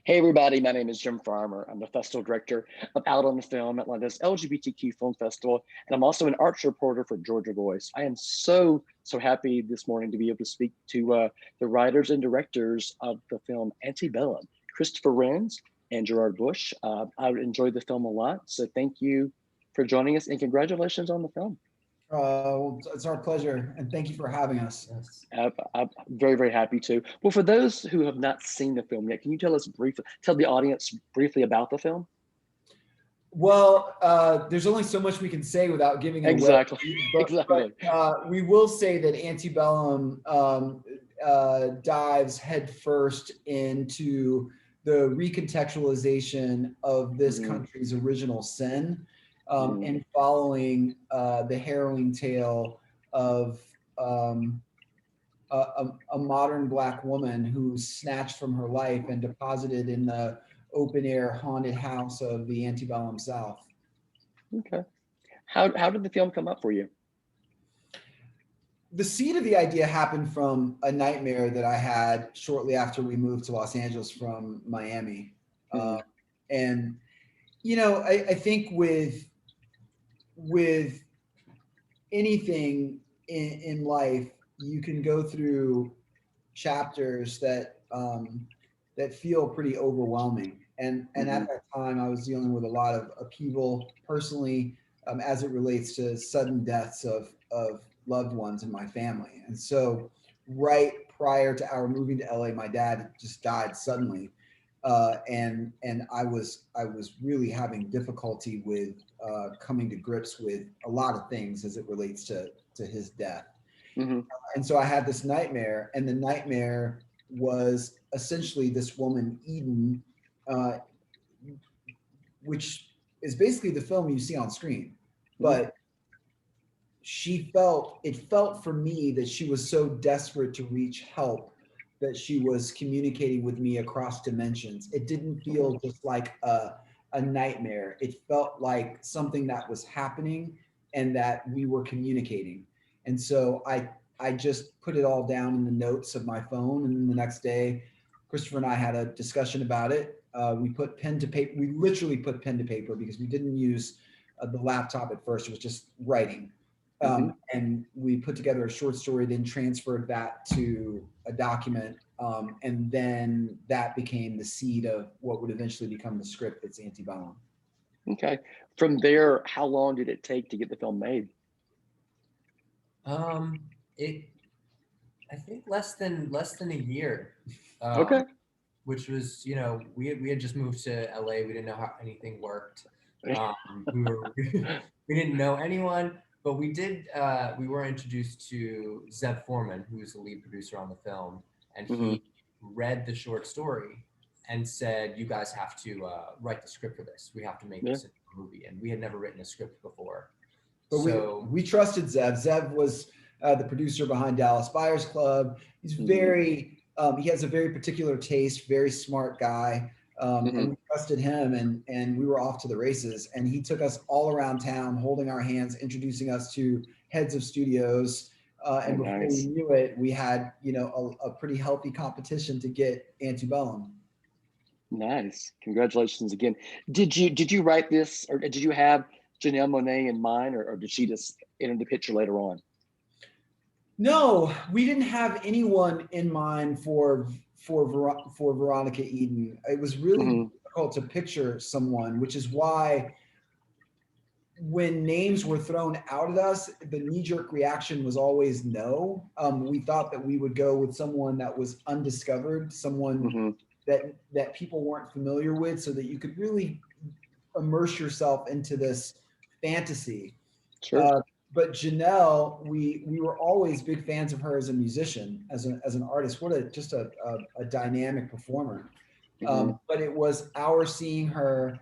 Hey everybody, my name is Jim Farmer. I'm the festival director of Out on the Film, Atlanta's LGBTQ Film Festival, and I'm also an arts reporter for Georgia Voice. I am so happy this morning to be able to speak to the writers and directors of the film Antebellum, Christopher Renz and Gerald. I enjoyed the film a lot, so thank you for joining us and congratulations on the film. It's our pleasure, and thank you for having us. Yes. I'm very happy to. Well, for those who have not seen the film yet, can you tell the audience briefly about the film? Well, there's only so much we can say without giving it Exactly. away. Exactly. We will say that Antebellum dives headfirst into the recontextualization of this country's original sin, and following the harrowing tale of a modern Black woman who's snatched from her life and deposited in the open air haunted house of the antebellum South. Okay. How did the film come up for you? The seed of the idea happened from a nightmare that I had shortly after we moved to Los Angeles from Miami. And, you know, I think with anything in life, you can go through chapters that feel pretty overwhelming. And at that time, I was dealing with a lot of upheaval personally, as it relates to sudden deaths of loved ones in my family. And so, right prior to our moving to LA, my dad just died suddenly, and I was really having difficulty with coming to grips with a lot of things as it relates to his death. And so I had this nightmare, and the nightmare was essentially this woman, Eden, which is basically the film you see on screen. But it felt for me that she was so desperate to reach help that she was communicating with me across dimensions. It didn't feel just like a nightmare. It felt like something that was happening and that we were communicating. And so I just put it all down in the notes of my phone. And then the next day, Christopher and I had a discussion about it. We put pen to paper. We literally put pen to paper because we didn't use the laptop at first. It was just writing. And we put together a short story, then transferred that to a document. And then that became the seed of what would eventually become the script that's Antebellum. Okay. From there, how long did it take to get the film made? I think less than a year. Okay. Which was, you know, we had just moved to LA. We didn't know how anything worked. We didn't know anyone, but we did. We were introduced to Zeb Foreman, who's the lead producer on the film, and he read the short story and said, "You guys have to write the script for this. We have to make this into a movie." And we had never written a script before. But so we trusted Zeb. Zeb was the producer behind Dallas Buyers Club. He's he has a very particular taste, very smart guy. And we trusted him, and we were off to the races. And he took us all around town, holding our hands, introducing us to heads of studios. And before we knew it, we had, you know, a pretty healthy competition to get Antebellum. Nice. Congratulations again. Did you write this, or did you have Janelle Monáe in mind, or did she just enter the picture later on? No, we didn't have anyone in mind for Veronica Eden. It was really difficult to picture someone, which is why when names were thrown out at us, the knee-jerk reaction was always no. We thought that we would go with someone that was undiscovered, someone that people weren't familiar with, so that you could really immerse yourself into this fantasy. Sure. But Janelle, we were always big fans of her as a musician, as an artist. What a dynamic performer. But it was our seeing her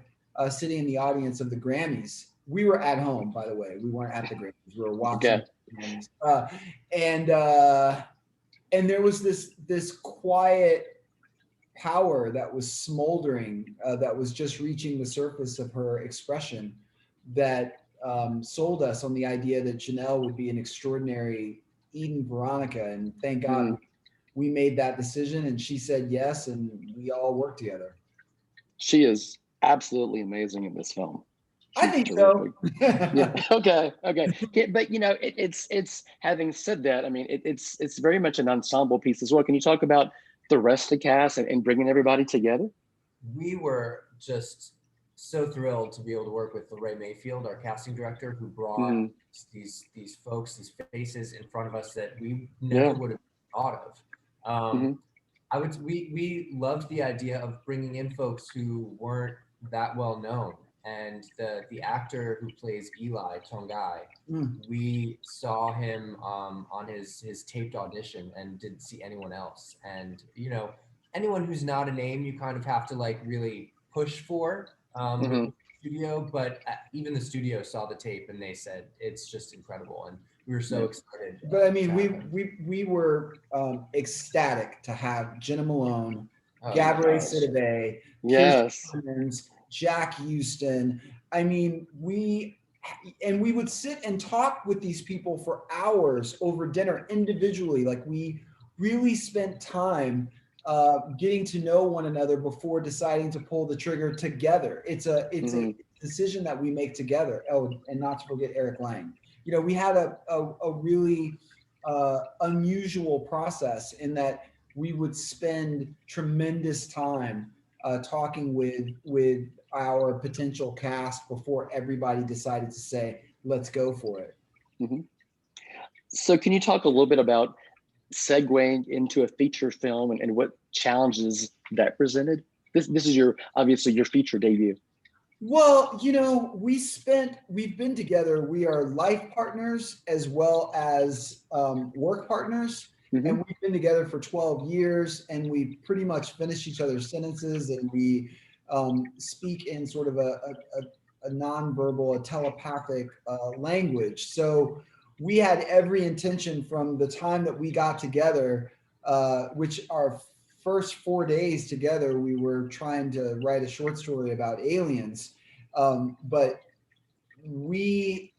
sitting in the audience of the Grammys. We were at home, by the way. We weren't at the Grammys. We were watching the Grammys. And there was this quiet power that was smoldering, that was just reaching the surface of her expression, that sold us on the idea that Janelle would be an extraordinary Eden Veronica. And thank God we made that decision, and she said yes, and we all worked together. She is absolutely amazing in this film. I She's think terrific. so. Yeah. Okay. Okay. But it's having said that, I mean, it's very much an ensemble piece as well. Can you talk about the rest of the cast and bringing everybody together? We were just so thrilled to be able to work with Lorraine Mayfield, our casting director, who brought Hmm. these folks, these faces in front of us that we never Yeah. would have thought of. Hmm. We loved the idea of bringing in folks who weren't that well known, and the actor who plays Eli Tongai, Mm. we saw him on his taped audition and didn't see anyone else. And anyone who's not a name, you kind of have to like really push for with Hmm. the studio. But even the studio saw the tape and they said it's just incredible, and we were so Yeah. excited. But I mean, to have him. we were ecstatic to have Jenna Malone, Oh yeah. Gabourey Gosh. Sidibe, Kirsten Yes. Renz, Jack Houston. I mean, we would sit and talk with these people for hours over dinner individually. Like we really spent time getting to know one another before deciding to pull the trigger together. It's a Hmm. decision that we make together. Oh, and not to forget Eric Lang. We had a really unusual process in that we would spend tremendous time talking with our potential cast before everybody decided to say, let's go for it. Hmm. So can you talk a little bit about segueing into a feature film and what challenges that presented? This is your obviously your feature debut. Well, we've been together. We are life partners as well as work partners. And Hmm. we've been together for 12 years and we pretty much finish each other's sentences and we speak in sort of a nonverbal, a telepathic language. So we had every intention from the time that we got together, which our first 4 days together, we were trying to write a short story about aliens. But we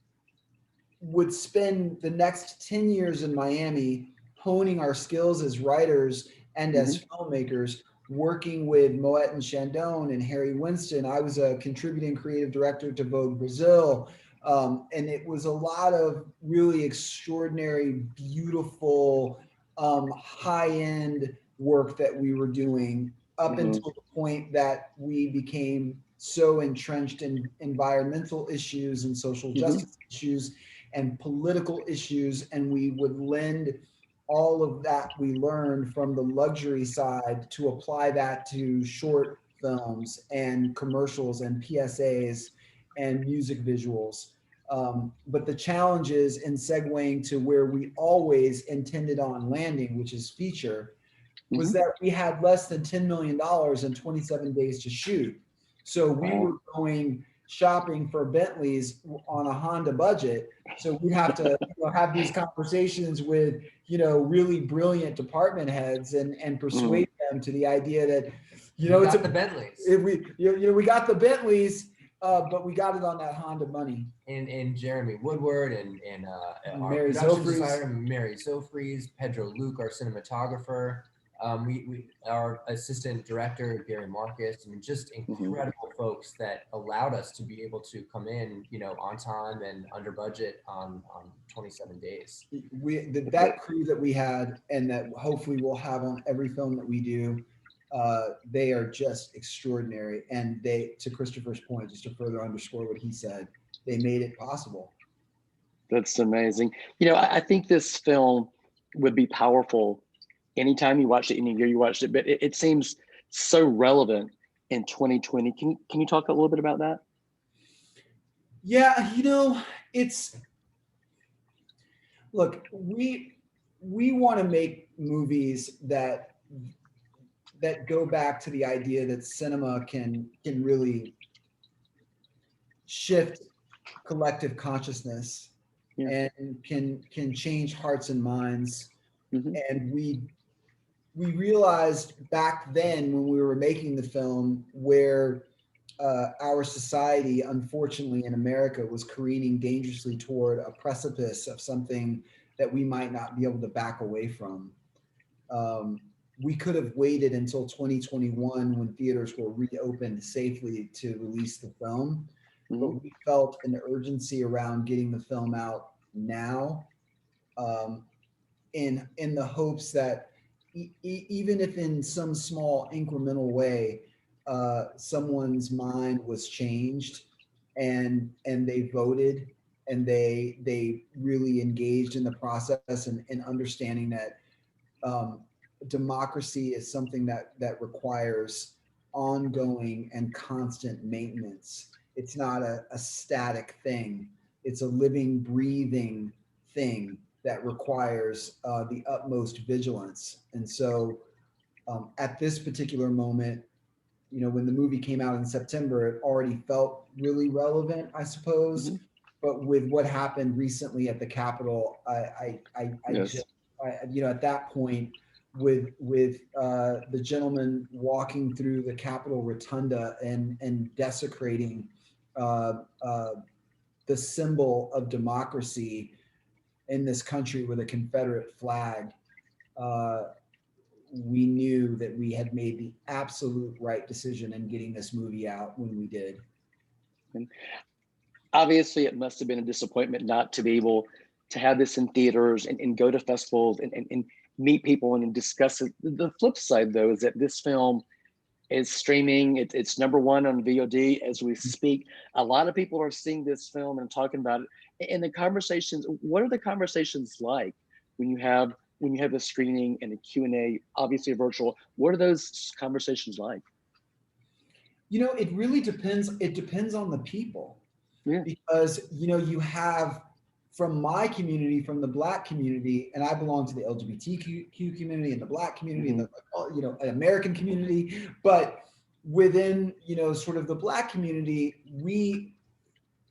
would spend the next 10 years in Miami honing our skills as writers and Hmm. as filmmakers, working with Moet and Chandon and Harry Winston. I was a contributing creative director to Vogue Brazil. And it was a lot of really extraordinary, beautiful, high end work that we were doing up Hmm. until the point that we became so entrenched in environmental issues and social Hmm. justice issues and political issues, and we would lend all of that we learned from the luxury side to apply that to short films and commercials and PSAs and music visuals. But the challenge is in segueing to where we always intended on landing, which is feature, was Hmm. that we had less than $10 million and 27 days to shoot. So we Wow. were going shopping for Bentleys on a Honda budget. So we have to have these conversations with, really brilliant department heads and Hmm. persuade them to the idea that, We it's got the Bentleys. if we got the Bentleys, but we got it on that Honda money. And Jeremy Woodward and our Mary production Zofries. designer Mary Zofries, Pedro Luke, our cinematographer, we our assistant director Gary Marcus. I mean, just Hmm. incredible folks that allowed us to be able to come in, on time and under budget on 27 days. That crew that we had and that hopefully we'll have on every film that we do, they are just extraordinary. And they, to Christopher's point, just to further underscore what he said, they made it possible. That's amazing. I think this film would be powerful anytime you watched it, any year you watched it, but it seems so relevant in 2020. Can you talk a little bit about that? Yeah, it's look, we want to make movies that go back to the idea that cinema can really shift collective consciousness Yeah. and can change hearts and minds. Hmm. And we realized back then when we were making the film where our society, unfortunately in America, was careening dangerously toward a precipice of something that we might not be able to back away from. Um, we could have waited until 2021 when theaters were reopened safely to release the film, Mhm. but we felt an urgency around getting the film out now, um, in the hopes that even if in some small incremental way, someone's mind was changed, and they voted, and they really engaged in the process, and understanding that um, democracy is something that requires ongoing and constant maintenance. It's not a static thing. It's a living, breathing thing that requires the utmost vigilance. And so, at this particular moment, when the movie came out in September, it already felt really relevant, I suppose. Mhm. But with what happened recently at the Capitol, I Yes. just, at that point, with the gentleman walking through the Capitol rotunda and desecrating uh, uh, the symbol of democracy in this country with a Confederate flag, uh, we knew that we had made the absolute right decision in getting this movie out when we did. And obviously, it must have been a disappointment not to be able to have this in theaters and go to festivals and meet people and discuss it. The flip side, though, is that this film is streaming. It's number one on VOD as we speak. A lot of people are seeing this film and talking about it. And the conversations, what are the conversations like when you have a screening and a Q&A, obviously virtual? What are those conversations like? It really depends. It depends on the people, Yeah. because you have, from my community, from the Black community, and I belong to the LGBTQ community and the Black community and Mm-hmm. the American community, but within sort of the Black community, we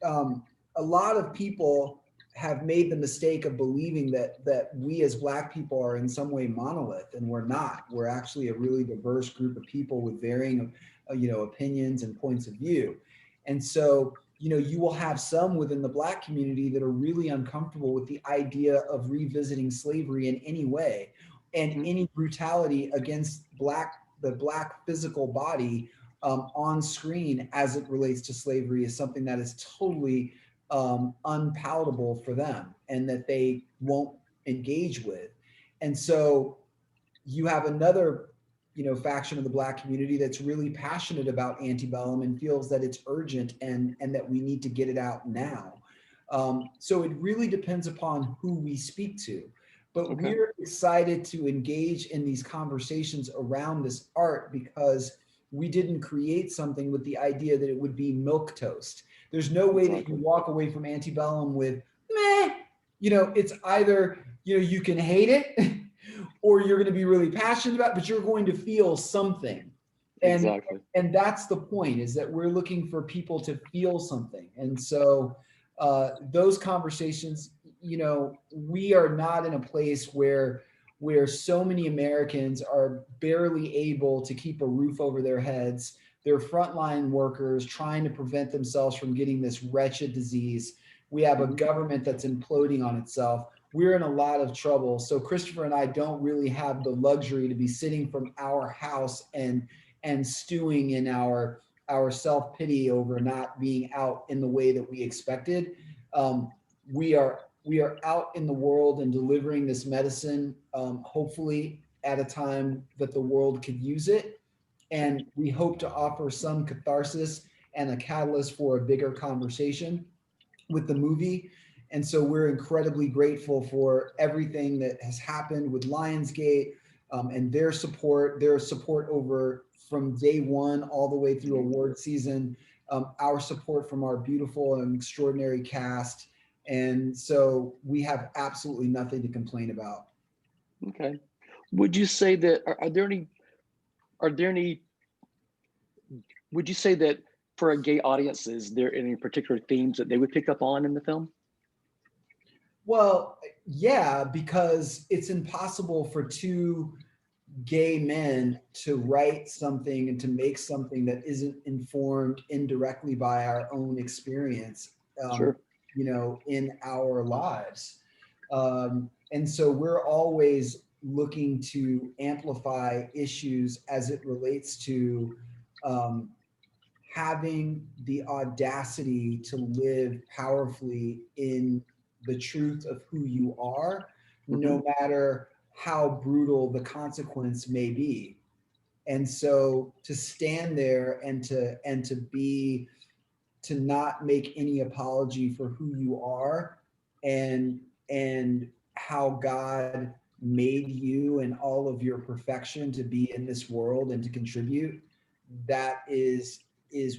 um, a lot of people have made the mistake of believing that we as Black people are in some way monolith, and we're not. We're actually a really diverse group of people with varying opinions and points of view. And so you will have some within the Black community that are really uncomfortable with the idea of revisiting slavery in any way, and Mm-hmm. any brutality against the Black physical body on screen as it relates to slavery is something that is totally unpalatable for them, and that they won't engage with. And so you have another faction of the Black community that's really passionate about Antebellum and feels that it's urgent, and that we need to get it out now. So it really depends upon who we speak to, but Okay. we're excited to engage in these conversations around this art, because we didn't create something with the idea that it would be milk toast. There's no way that you Exactly. walk away from Antebellum with meh. It's either you can hate it or you're going to be really passionate about it, but you're going to feel something. and Exactly. and that's the point, is that we're looking for people to feel something. And so those conversations, we are not in a place where so many Americans are barely able to keep a roof over their heads. They're frontline workers trying to prevent themselves from getting this wretched disease. We have a Mm-hmm. government that's imploding on itself. We're in a lot of trouble. So Christopher and I don't really have the luxury to be sitting from our house and stewing in our self-pity over not being out in the way that we expected. Um, we are out in the world and delivering this medicine, hopefully at a time that the world could use it. And we hope to offer some catharsis and a catalyst for a bigger conversation with the movie. And so we're incredibly grateful for everything that has happened with Lionsgate, and their support over from day one all the way through award season, our support from our beautiful and extraordinary cast. And so we have absolutely nothing to complain about. Okay. Would you say that are there any would you say that for a gay audience, is there any particular themes that they would pick up on in the film? Well, yeah, because it's impossible for two gay men to write something and to make something that isn't informed indirectly by our own experience, um, Sure. in our lives. And so we're always looking to amplify issues as it relates to um, having the audacity to live powerfully in the truth of who you are, no matter how brutal the consequence may be. And so to stand there to not make any apology for who you are and how God made you and all of your perfection to be in this world and to contribute, that is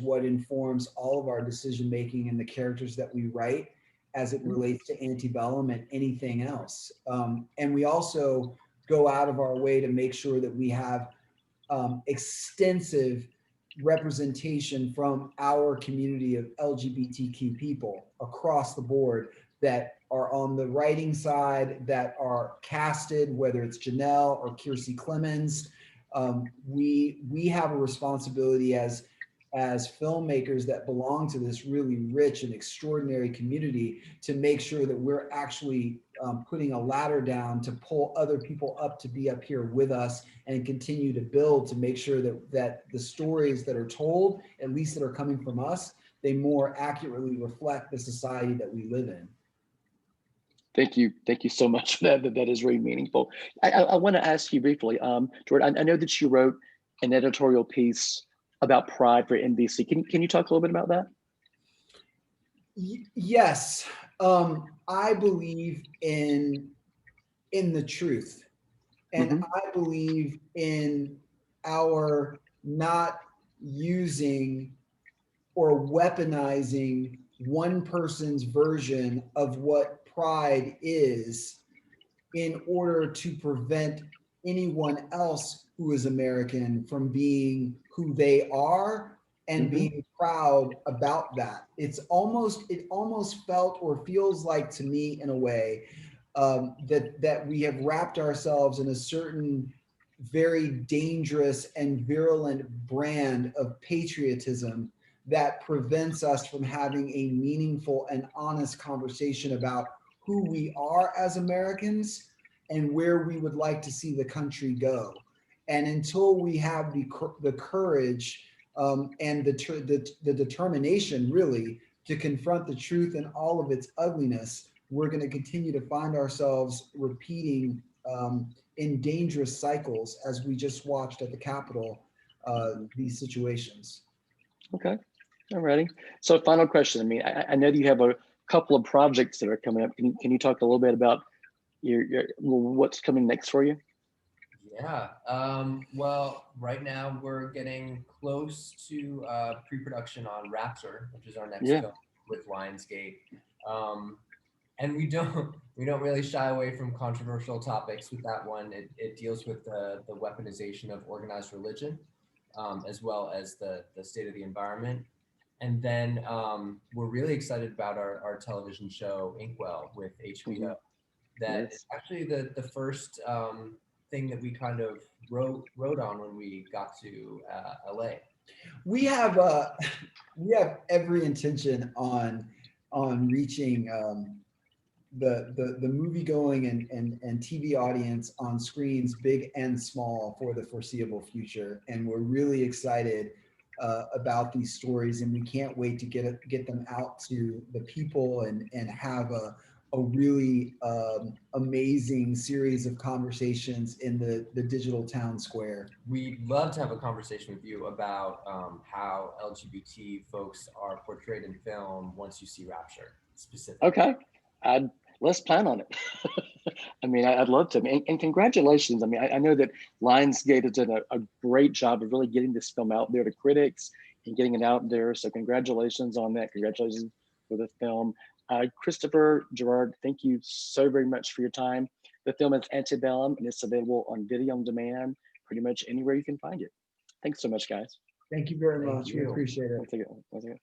what informs all of our decision making and the characters that we write as it relates to Antebellum and anything else. And we also go out of our way to make sure that we have extensive representation from our community of LGBTQ people across the board that are on the writing side, that are casted, whether it's Janelle or Kiersey Clemens. We have a responsibility as filmmakers that belong to this really rich and extraordinary community to make sure that we're actually putting a ladder down to pull other people up to be up here with us and continue to build to make sure that the stories that are told, at least that are coming from us, they more accurately reflect the society that we live in. Thank you so much for that. That is really meaningful. I want to ask you briefly, Jordan, I know that you wrote an editorial piece about pride for NBC. Can you talk a little bit about that? Yes, I believe in the truth, and I believe in our not using or weaponizing one person's version of what pride is in order to prevent anyone else who is American from being who they are and being proud about that. It almost felt or feels like to me in a way that we have wrapped ourselves in a certain very dangerous and virulent brand of patriotism that prevents us from having a meaningful and honest conversation about who we are as Americans and where we would like to see the country go. And until we have the courage and the determination really to confront the truth in all of its ugliness, we're going to continue to find ourselves repeating in dangerous cycles, as we just watched at the Capitol, these situations. Okay, all righty. So final question. I mean, I know that you have a couple of projects that are coming up. Can you talk a little bit about your what's coming next for you? Yeah. Well, right now we're getting close to pre-production on Rapture, which is our next film with Lionsgate. And we don't really shy away from controversial topics with that one. It deals with the weaponization of organized religion, as well as the state of the environment. And then we're really excited about our television show Inkwell with HBO. That is actually the first thing that we kind of wrote on when we got to LA. We have every intention on reaching the movie going and TV audience on screens big and small for the foreseeable future, and we're really excited about these stories, and we can't wait to get them out to the people and have a really amazing series of conversations in the digital town square. We'd love to have a conversation with you about how LGBT folks are portrayed in film once you see Rapture specifically. Okay, let's plan on it. I mean, I'd love to. And congratulations. I mean, I know that Lionsgate has done a great job of really getting this film out there to critics and getting it out there. So congratulations on that. Congratulations for the film. Christopher, Gerard, thank you so very much for your time. The film is Antebellum, and it's available on video on demand, pretty much anywhere you can find it. Thanks so much, guys. Thank you very much. We appreciate it. Once again.